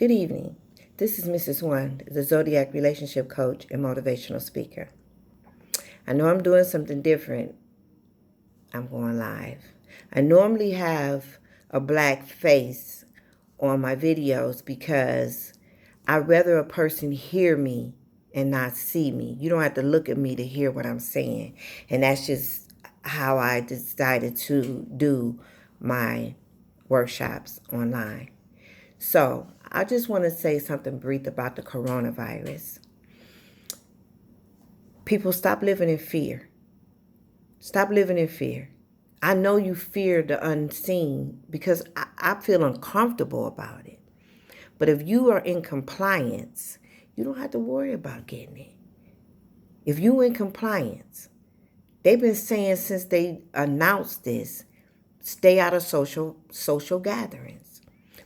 Good evening. This is Mrs. One, the Zodiac Relationship Coach and Motivational Speaker. I know I'm doing something different. I'm going live. I normally have a black face on my videos because I'd rather a person hear me and not see me. You don't have to look at me to hear what I'm saying. And that's just how I decided to do my workshops online. So, I just want to say something brief about the coronavirus. People, stop living in fear. Stop living in fear. I know you fear the unseen because I feel uncomfortable about it. But if you are in compliance, you don't have to worry about getting it. If you in compliance, they've been saying since they announced this, stay out of social gatherings.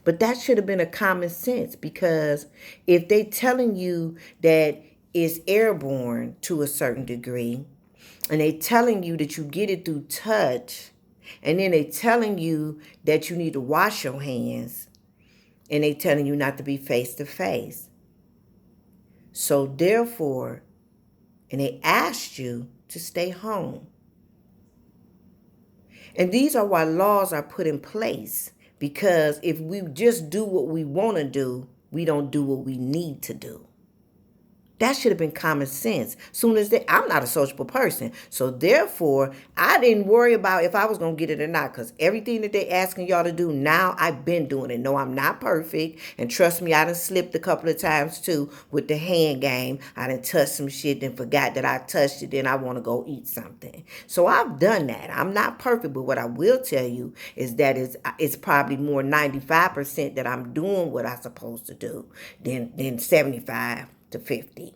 But that should have been a common sense, because if they telling you that it's airborne to a certain degree, and they telling you that you get it through touch, and then they telling you that you need to wash your hands, and they telling you not to be face to face. So therefore, and they asked you to stay home. And these are why laws are put in place, because if we just do what we want to do, we don't do what we need to do. That should have been common sense. Soon as I'm not a sociable person. So therefore, I didn't worry about if I was going to get it or not, because everything that they asking y'all to do now, I've been doing it. No, I'm not perfect. And trust me, I done slipped a couple of times too with the hand game. I done touched some shit and forgot that I touched it. Then I want to go eat something. So I've done that. I'm not perfect, but what I will tell you is that it's probably more 95% that I'm doing what I'm supposed to do than 75 to 50.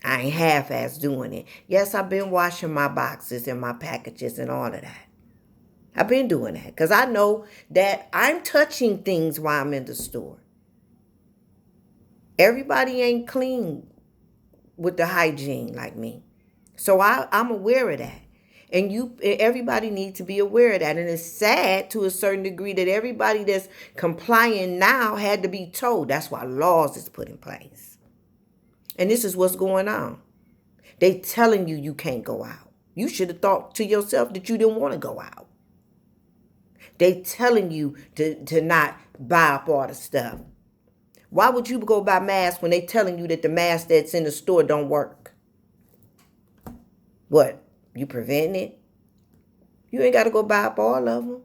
I ain't half-ass doing it. Yes, I've been washing my boxes and my packages and all of that. I've been doing that because I know that I'm touching things while I'm in the store. Everybody ain't clean with the hygiene like me. So I'm aware of that. And everybody needs to be aware of that. And it's sad to a certain degree that everybody that's complying now had to be told. That's why laws is put in place. And this is what's going on. They telling you you can't go out. You should have thought to yourself that you didn't want to go out. They telling you to not buy up all the stuff. Why would you go buy masks when they telling you that the mask that's in the store don't work? What? You preventing it? You ain't got to go buy up all of them.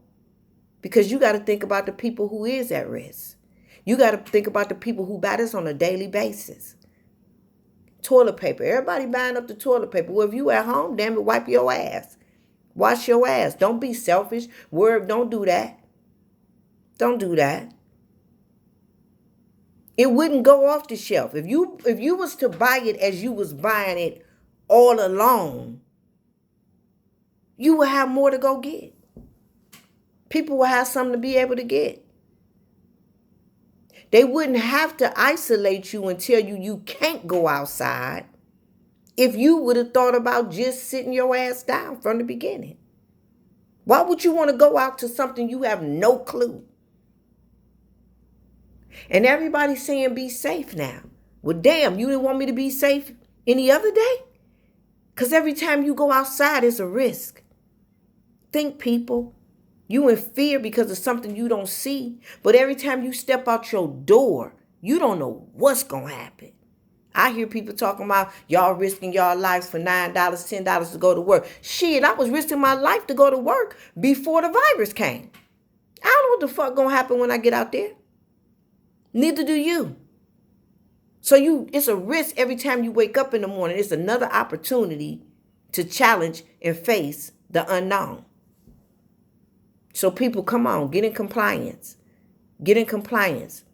Because you got to think about the people who is at risk. You got to think about the people who buy this on a daily basis. Toilet paper. Everybody buying up the toilet paper. Well, if you at home, damn it, wipe your ass. Wash your ass. Don't be selfish. Don't do that. Don't do that. It wouldn't go off the shelf. If you was to buy it as you was buying it all along, you would have more to go get. People will have something to be able to get. They wouldn't have to isolate you and tell you can't go outside if you would have thought about just sitting your ass down from the beginning. Why would you want to go out to something you have no clue? And everybody's saying be safe now. Well, damn, you didn't want me to be safe any other day? Because every time you go outside, it's a risk. Think, people. You in fear because of something you don't see. But every time you step out your door, you don't know what's going to happen. I hear people talking about y'all risking y'all lives for $9, $10 to go to work. Shit, I was risking my life to go to work before the virus came. I don't know what the fuck going to happen when I get out there. Neither do you. So it's a risk every time you wake up in the morning. It's another opportunity to challenge and face the unknown. So people, come on, get in compliance. Get in compliance.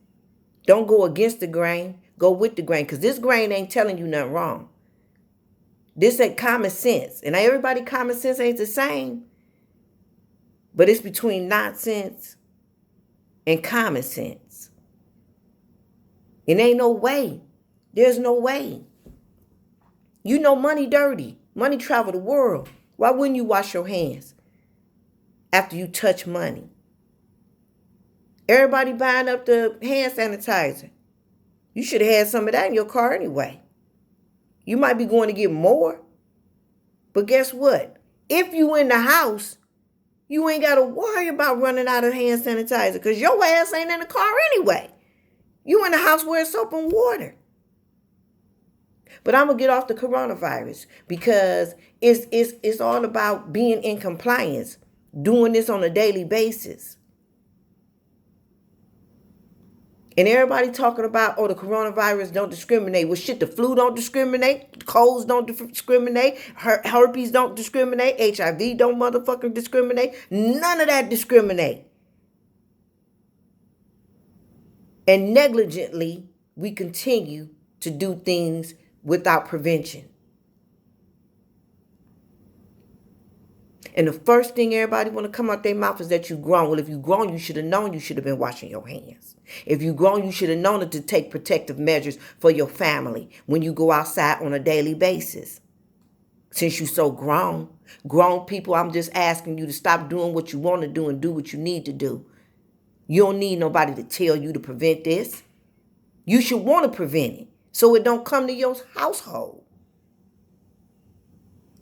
Don't go against the grain. Go with the grain, because this grain ain't telling you nothing wrong. This ain't common sense. And everybody common sense ain't the same. But it's between nonsense and common sense. And ain't no way. There's no way. You know money dirty. Money travel the world. Why wouldn't you wash your hands after you touch money? Everybody buying up the hand sanitizer. You should have had some of that in your car anyway. You might be going to get more. But guess what? If you in the house, you ain't got to worry about running out of hand sanitizer because your ass ain't in the car anyway. You in the house where it's soap and water. But I'm going to get off the coronavirus because it's all about being in compliance, doing this on a daily basis. And everybody talking about, the coronavirus don't discriminate. Well, shit, the flu don't discriminate. Colds don't discriminate. Herpes don't discriminate. HIV don't motherfucking discriminate. None of that discriminate. And negligently, we continue to do things without prevention. And the first thing everybody want to come out their mouth is that you grown. Well, if you grown, you should have known you should have been washing your hands. If you grown, you should have known to take protective measures for your family when you go outside on a daily basis. Since you so grown people, I'm just asking you to stop doing what you want to do and do what you need to do. You don't need nobody to tell you to prevent this. You should want to prevent it so it don't come to your household.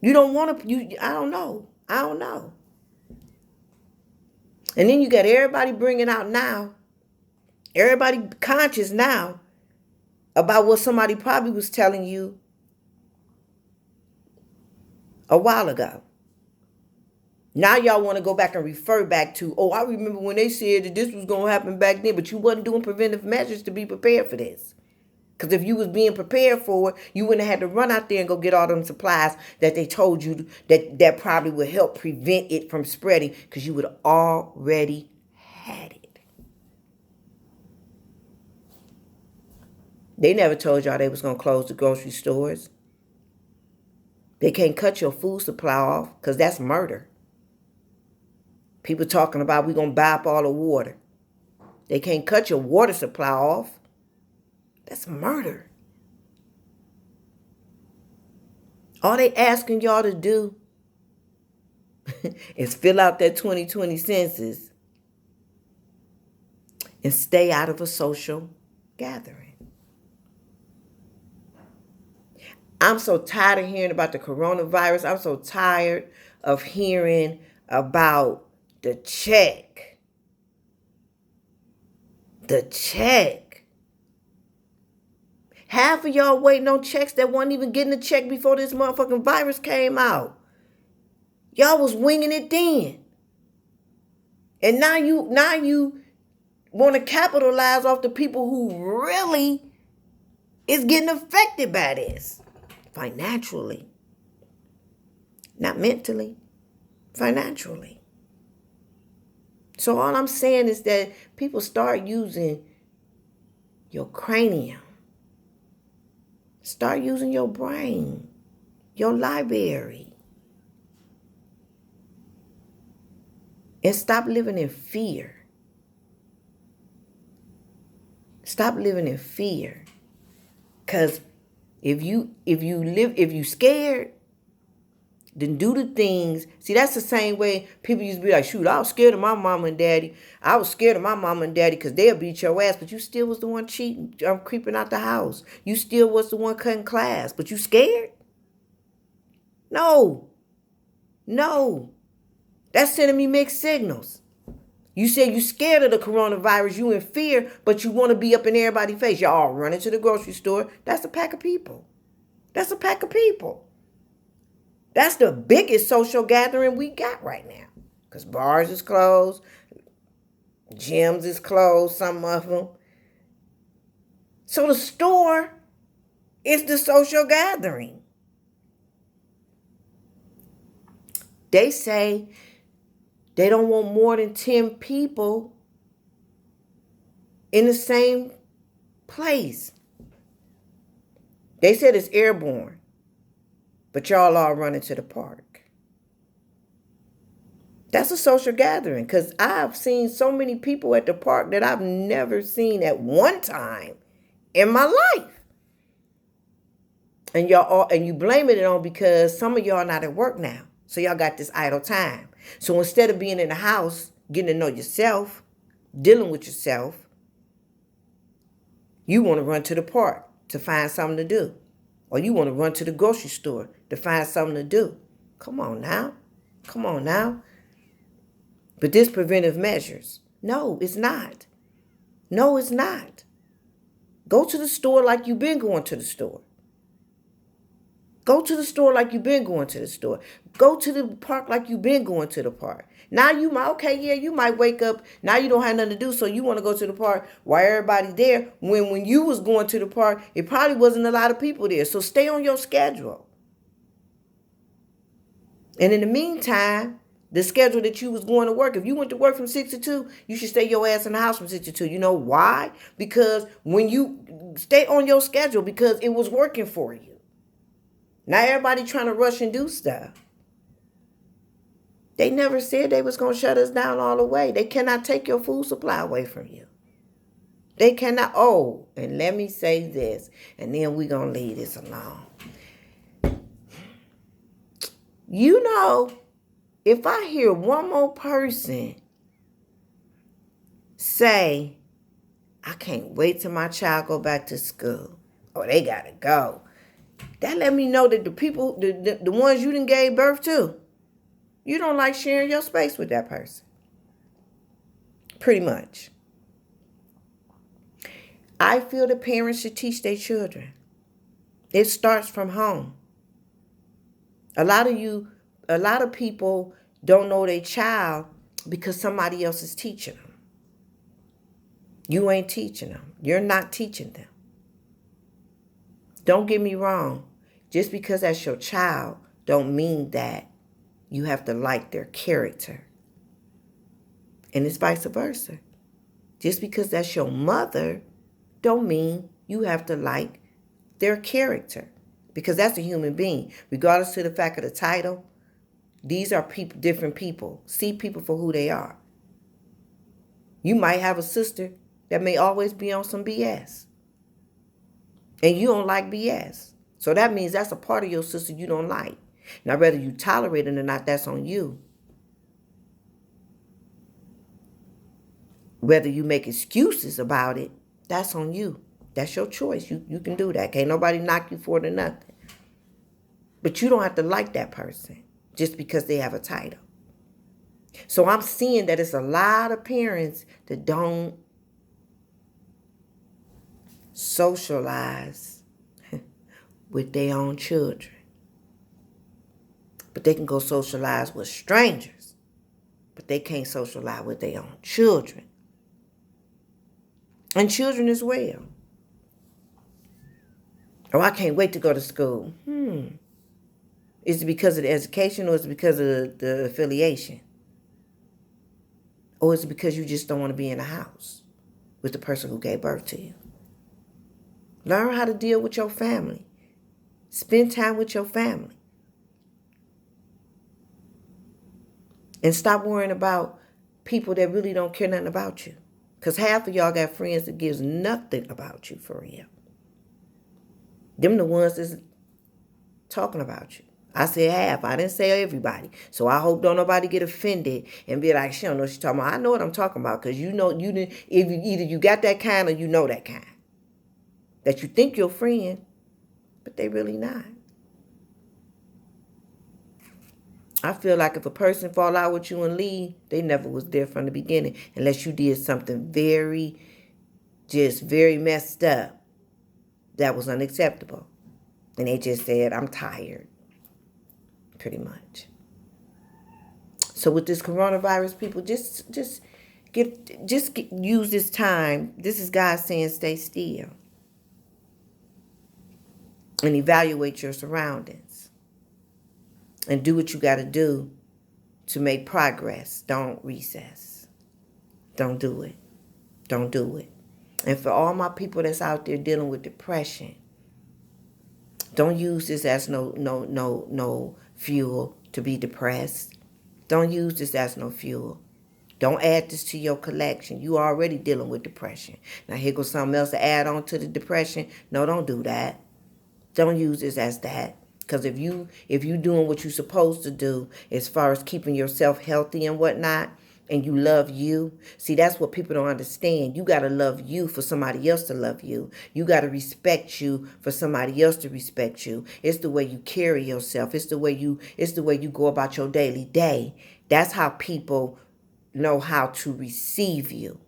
You don't want to, I don't know. And then you got everybody bringing out now, everybody conscious now about what somebody probably was telling you a while ago. Now y'all want to go back and refer back to, I remember when they said that this was going to happen back then, but you wasn't doing preventive measures to be prepared for this. Because if you was being prepared for it, you wouldn't have had to run out there and go get all them supplies that they told you that probably would help prevent it from spreading because you would have already had it. They never told y'all they was going to close the grocery stores. They can't cut your food supply off because that's murder. People talking about we going to buy up all the water. They can't cut your water supply off. That's murder. All they asking y'all to do is fill out that 2020 census and stay out of a social gathering. I'm so tired of hearing about the coronavirus. I'm so tired of hearing about the check. The check. Half of y'all waiting on checks that wasn't even getting a check before this motherfucking virus came out. Y'all was winging it then. And now you want to capitalize off the people who really is getting affected by this. Financially. Not mentally. Financially. So all I'm saying is that people start using your cranium. Start using your brain, your library. And stop living in fear. Stop living in fear. Because if you scared, then do the things. See, that's the same way people used to be like, shoot, I was scared of my mama and daddy. I was scared of my mama and daddy because they'll beat your ass. But you still was the one cheating, creeping out the house. You still was the one cutting class. But you scared? No. That's sending me mixed signals. You say you scared of the coronavirus. You in fear, but you want to be up in everybody's face. Y'all all running to the grocery store. That's a pack of people. That's the biggest social gathering we got right now. Because bars is closed. Gyms is closed, some of them. So the store is the social gathering. They say they don't want more than 10 people in the same place. They said it's airborne. But y'all all running to the park. That's a social gathering because I've seen so many people at the park that I've never seen at one time in my life. And you blaming it on because some of y'all not at work now. So y'all got this idle time. So instead of being in the house, getting to know yourself, dealing with yourself, you want to run to the park to find something to do. Or you want to run to the grocery store to find something to do. Come on now. Come on now. But this preventive measures. No, it's not. No, it's not. Go to the store like you've been going to the store. Go to the store like you've been going to the store. Go to the park like you've been going to the park. Now you might, you might wake up. Now you don't have nothing to do, so you want to go to the park while everybody there. When you was going to the park, it probably wasn't a lot of people there. So stay on your schedule. And in the meantime, the schedule that you was going to work, if you went to work from 6 to 2, you should stay your ass in the house from 6 to 2. You know why? Because when you stay on your schedule, because it was working for you. Now everybody trying to rush and do stuff. They never said they was going to shut us down all the way. They cannot take your food supply away from you. They cannot. Oh, and let me say this, and then we're going to leave this alone. You know, if I hear one more person say, I can't wait till my child go back to school, or they got to go, that let me know that the people, the ones you done gave birth to, you don't like sharing your space with that person. Pretty much. I feel the parents should teach their children. It starts from home. A lot of people don't know their child because somebody else is teaching them. You ain't teaching them. You're not teaching them. Don't get me wrong. Just because that's your child don't mean that you have to like their character. And it's vice versa. Just because that's your mother don't mean you have to like their character. Because that's a human being. Regardless of the fact of the title, these are people, different people. See people for who they are. You might have a sister that may always be on some BS. And you don't like BS. So that means that's a part of your sister you don't like. Now, whether you tolerate it or not, that's on you. Whether you make excuses about it, that's on you. That's your choice. You can do that. Can't nobody knock you for it or nothing. But you don't have to like that person just because they have a title. So I'm seeing that it's a lot of parents that don't socialize with their own children. But they can go socialize with strangers. But they can't socialize with their own children. And children as well. Oh, I can't wait to go to school. Is it because of the education, or is it because of the affiliation? Or is it because you just don't want to be in the house with the person who gave birth to you? Learn how to deal with your family. Spend time with your family. And stop worrying about people that really don't care nothing about you. Because half of y'all got friends that gives nothing about you for real. Them the ones that's talking about you. I said half. I didn't say everybody. So I hope don't nobody get offended and be like, she don't know what she's talking about. I know what I'm talking about, because you know you didn't. Either you got that kind or you know that kind. That you think your friend, but they really not. I feel like if a person fall out with you and leave, they never was there from the beginning, unless you did something very messed up that was unacceptable. And they just said, I'm tired. Pretty much. So with this coronavirus, people, just use this time. This is God saying, stay still. And evaluate your surroundings. And do what you got to do to make progress. Don't recess. Don't do it. Don't do it. And for all my people that's out there dealing with depression, don't use this as no fuel to be depressed. Don't use this as no fuel. Don't add this to your collection. You already dealing with depression. Now here goes something else to add on to the depression. No, don't do that. Don't use this as that. Because if you doing what you're supposed to do as far as keeping yourself healthy and whatnot, and you love you. See, that's what people don't understand. You got to love you for somebody else to love you. You got to respect you for somebody else to respect you. It's the way you carry yourself. It's the way you go about your daily day. That's how people know how to receive you.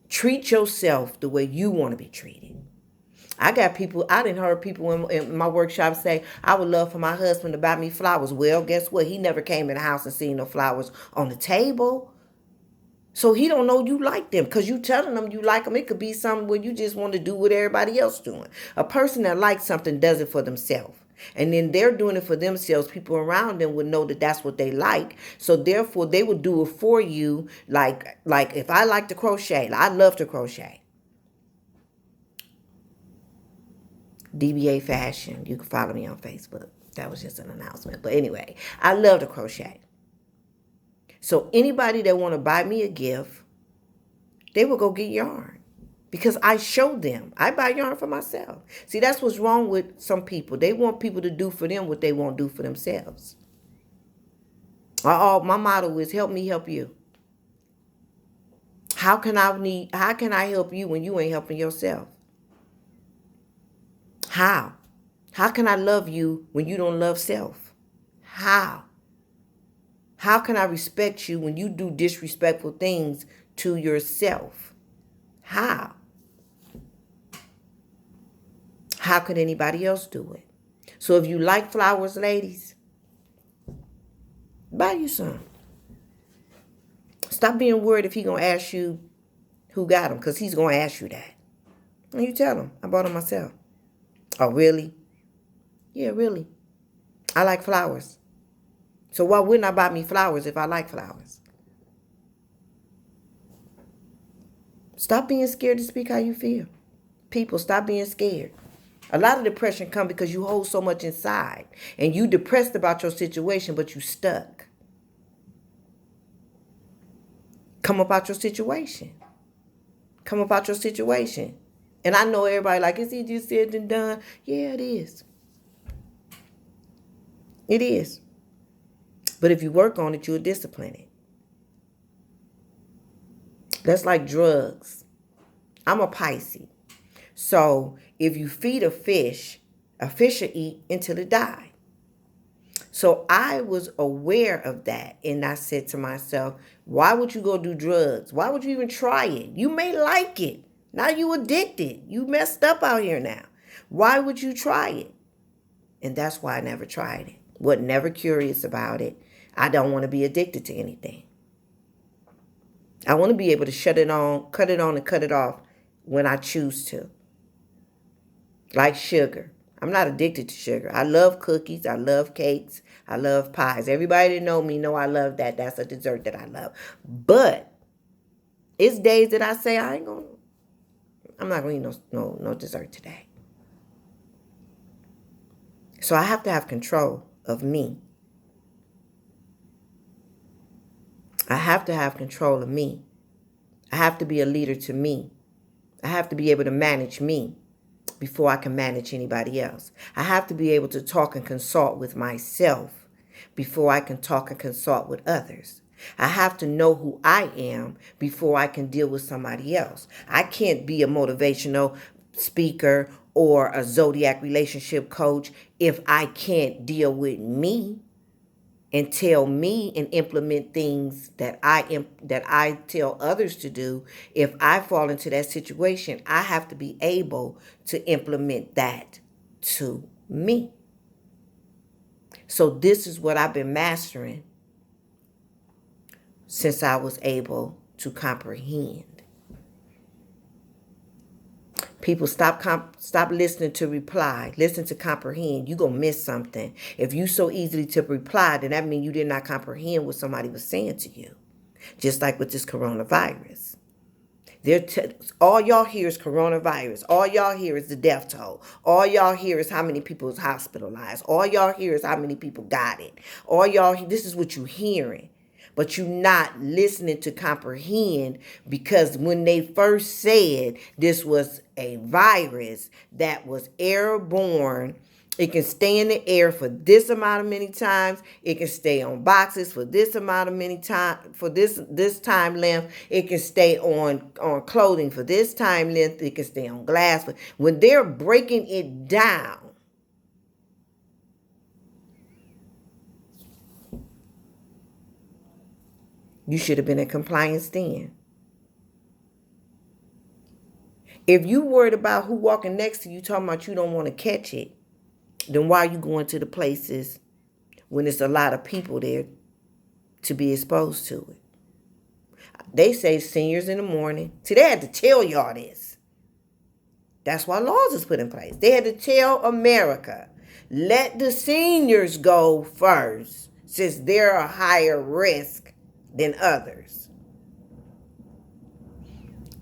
Treat yourself the way you want to be treated. I didn't heard people in my workshop say, I would love for my husband to buy me flowers. Well, guess what? He never came in the house and seen no flowers on the table. So he don't know you like them because you telling them you like them. It could be something where you just want to do what everybody else doing. A person that likes something does it for themselves. And then they're doing it for themselves. People around them would know that that's what they like. So therefore, they would do it for you. Like if I like to crochet, I love to crochet. DBA Fashion. You can follow me on Facebook. That was just an announcement. But anyway, I love to crochet. So anybody that want to buy me a gift, they will go get yarn. Because I show them. I buy yarn for myself. See, that's what's wrong with some people. They want people to do for them what they won't do for themselves. My motto is help me help you. How can I help you when you ain't helping yourself? How? How can I love you when you don't love self? How? How can I respect you when you do disrespectful things to yourself? How? How could anybody else do it? So if you like flowers, ladies, buy you some. Stop being worried if he's going to ask you who got them, because he's going to ask you that. And you tell him, I bought them myself. Oh, really? Yeah, really. I like flowers. So why wouldn't I buy me flowers if I like flowers? Stop being scared to speak how you feel. People, stop being scared. A lot of depression comes because you hold so much inside. And you depressed about your situation, but you stuck. Come up out your situation. Come up out your situation. And I know everybody like, it's easier said than done. Yeah, it is. It is. But if you work on it, you'll discipline it. That's like drugs. I'm a Pisces. So if you feed a fish will eat until it dies. So I was aware of that. And I said to myself, why would you go do drugs? Why would you even try it? You may like it. Now you addicted. You messed up out here now. Why would you try it? And that's why I never tried it. Was never curious about it. I don't want to be addicted to anything. I want to be able to cut it on and cut it off when I choose to. Like sugar. I'm not addicted to sugar. I love cookies. I love cakes. I love pies. Everybody that know me know I love that. That's a dessert that I love. But it's days that I say I'm not going to eat no dessert today. So I have to have control of me. I have to have control of me. I have to be a leader to me. I have to be able to manage me before I can manage anybody else. I have to be able to talk and consult with myself before I can talk and consult with others. I have to know who I am before I can deal with somebody else. I can't be a motivational speaker or a zodiac relationship coach if I can't deal with me and tell me and implement things that I tell others to do. If I fall into that situation, I have to be able to implement that to me. So this is what I've been mastering since I was able to comprehend. People, stop listening to reply. Listen to comprehend. You're going to miss something. If you so easily to reply, then that means you did not comprehend what somebody was saying to you. Just like with this coronavirus. All y'all hear is coronavirus. All y'all hear is the death toll. All y'all hear is how many people is hospitalized. All y'all hear is how many people got it. This is what you're hearing. But you're not listening to comprehend, because when they first said this was a virus that was airborne It can stay in the air for this amount of many times. It can stay on boxes for this amount of many time for this time length. It can stay on clothing for this time length. It can stay on glass. When they're breaking it down, you should have been in compliance then. If you worried about who walking next to you talking about you don't want to catch it, then why are you going to the places when there's a lot of people there to be exposed to it? They say seniors in the morning. See, they had to tell y'all this. That's why laws was put in place. They had to tell America, let the seniors go first, since they're a higher risk than others.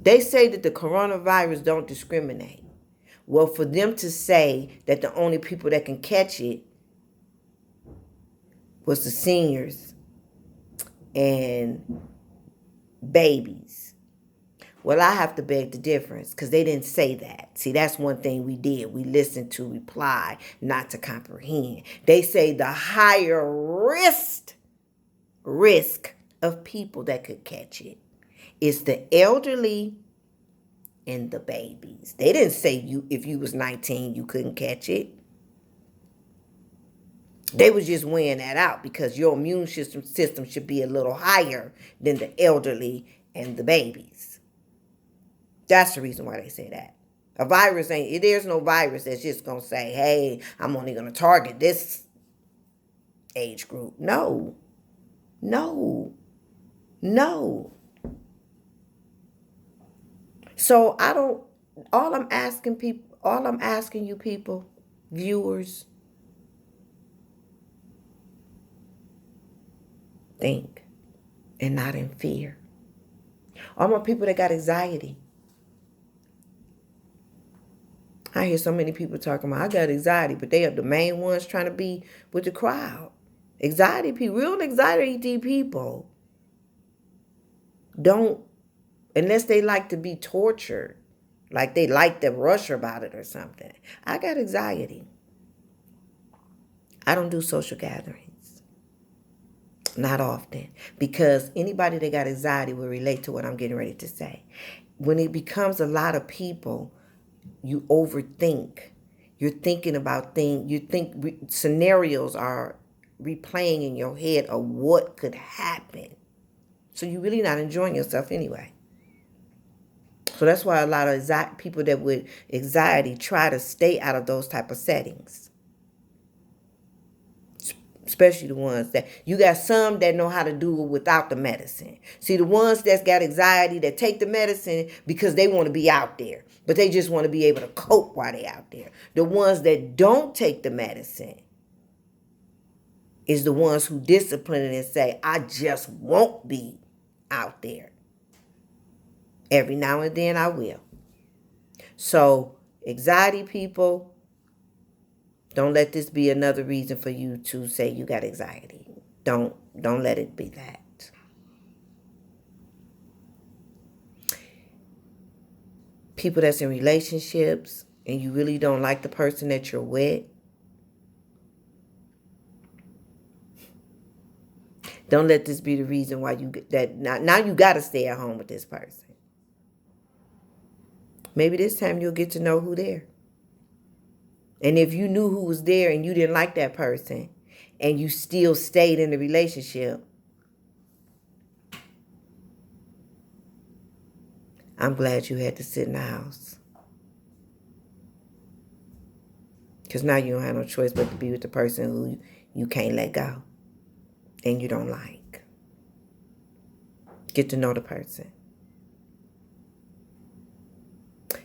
They say that the coronavirus don't discriminate. Well, for them to say that the only people that can catch it was the seniors and babies. Well, I have to beg the difference because they didn't say that. See, that's one thing we did. We listened to reply, not to comprehend. They say the higher risk of people that could catch it is the elderly and the babies. They didn't say if you was 19, you couldn't catch it. They was just weighing that out because your immune system should be a little higher than the elderly and the babies. That's the reason why they say that. A virus there's no virus that's just going to say, hey, I'm only going to target this age group. No. So all I'm asking you people, viewers, think and not in fear. All my people that got anxiety. I hear so many people talking about, I got anxiety, but they are the main ones trying to be with the crowd. Anxiety people, real anxiety people don't, unless they like to be tortured, like they like to rush about it or something. I got anxiety. I don't do social gatherings. Not often. Because anybody that got anxiety will relate to what I'm getting ready to say. When it becomes a lot of people, you overthink. You're thinking about things. You think scenarios are replaying in your head of what could happen. So you're really not enjoying yourself anyway. So that's why a lot of people that with anxiety try to stay out of those type of settings. Especially the ones that, you got some that know how to do it without the medicine. See, the ones that's got anxiety that take the medicine because they want to be out there. But they just want to be able to cope while they're out there. The ones that don't take the medicine is the ones who discipline it and say, I just won't be out there. Every now and then I will. So, anxiety people, don't let this be another reason for you to say you got anxiety. Don't let it be that. People that's in relationships and you really don't like the person that you're with, don't let this be the reason why now you got to stay at home with this person. Maybe this time you'll get to know who there. And if you knew who was there and you didn't like that person and you still stayed in the relationship, I'm glad you had to sit in the house. Because now you don't have no choice but to be with the person who you can't let go and you don't like. Get to know the person.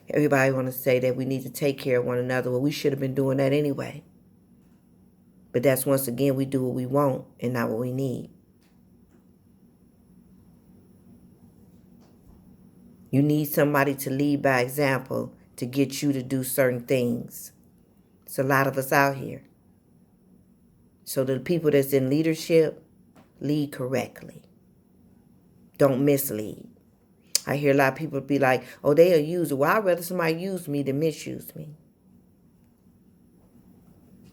Everybody want to say that we need to take care of one another. Well, we should have been doing that anyway. But that's, once again, we do what we want and not what we need. You need somebody to lead by example to get you to do certain things. It's a lot of us out here. So the people that's in leadership, lead correctly. Don't mislead. I hear a lot of people be like, oh, they a user. Well, I'd rather somebody use me than misuse me.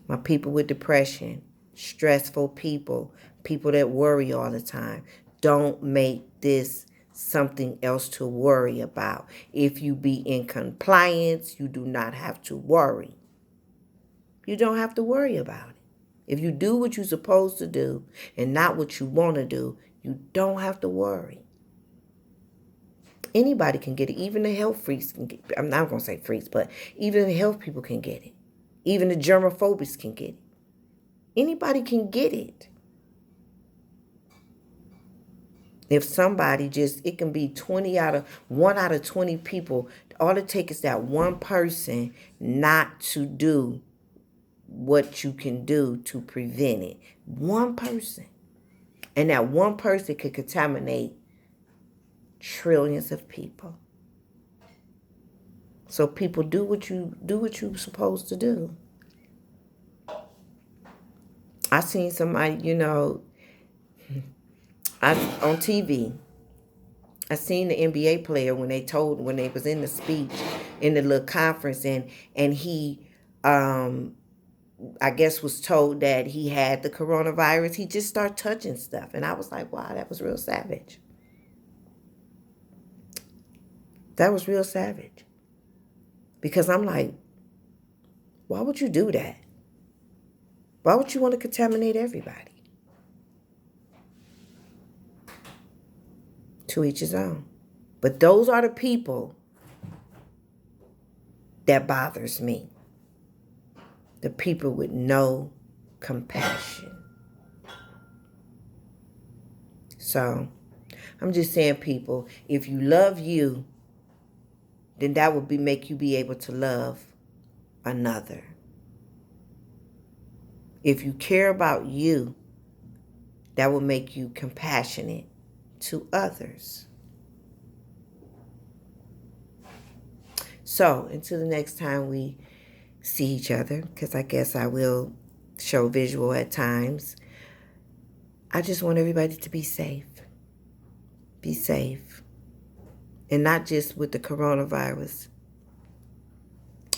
My people with depression, stressful people, people that worry all the time. Don't make this something else to worry about. If you be in compliance, you do not have to worry. You don't have to worry about it. If you do what you're supposed to do and not what you want to do, you don't have to worry. Anybody can get it. Even the health freaks can get it. I'm not going to say freaks, but even the health people can get it. Even the germophobics can get it. Anybody can get it. If somebody it can be 1 out of 20 people. All it takes is that one person not to do what you can do to prevent it. One person. And that one person could contaminate trillions of people. So people do what you're supposed to do. I seen somebody, on TV. I seen the NBA player when they was in the speech in the little conference, and he I guess was told that he had the coronavirus. He just started touching stuff, and I was like, wow, that was real savage. That was real savage. Because I'm like, why would you do that? Why would you want to contaminate everybody? To each his own. But those are the people that bothers me. The people with no compassion. So, I'm just saying, people, if you love you, then that would make you be able to love another. If you care about you, that will make you compassionate to others. So, until the next time we see each other, because I guess I will show visual at times, I just want everybody to be safe. Be safe. And not just with the coronavirus,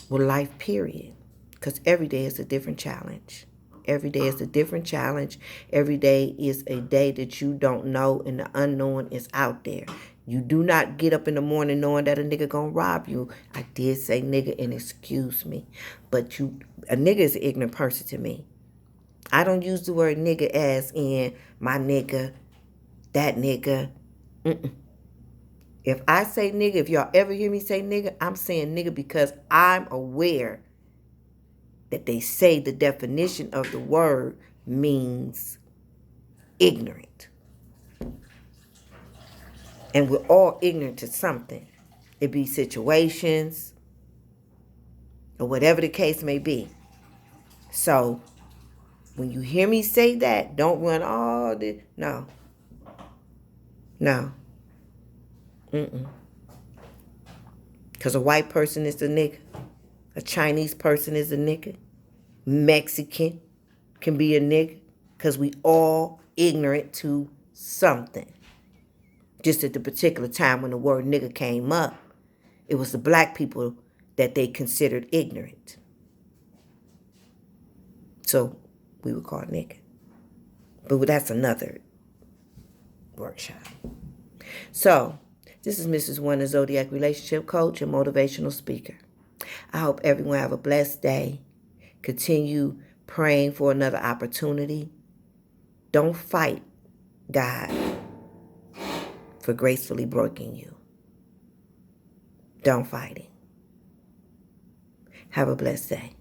with life, period. Because every day is a different challenge. Every day is a different challenge. Every day is a day that you don't know, and the unknown is out there. You do not get up in the morning knowing that a nigga gonna rob you. I did say nigga, and excuse me. But a nigga is an ignorant person to me. I don't use the word nigga as in my nigga, that nigga. If I say nigga, if y'all ever hear me say nigga, I'm saying nigga because I'm aware that they say the definition of the word means ignorant. And we're all ignorant to something. It be situations or whatever the case may be. So when you hear me say that, don't run all this. No. Because a white person is a nigga. A Chinese person is a nigga. Mexican can be a nigga. Because we all ignorant to something. Just at the particular time when the word nigga came up, it was the black people that they considered ignorant. So we would call it nigga. But that's another workshop. So this is Mrs. Wonder, Zodiac Relationship Coach and Motivational Speaker. I hope everyone have a blessed day. Continue praying for another opportunity. Don't fight God for gracefully breaking you. Don't fight it. Have a blessed day.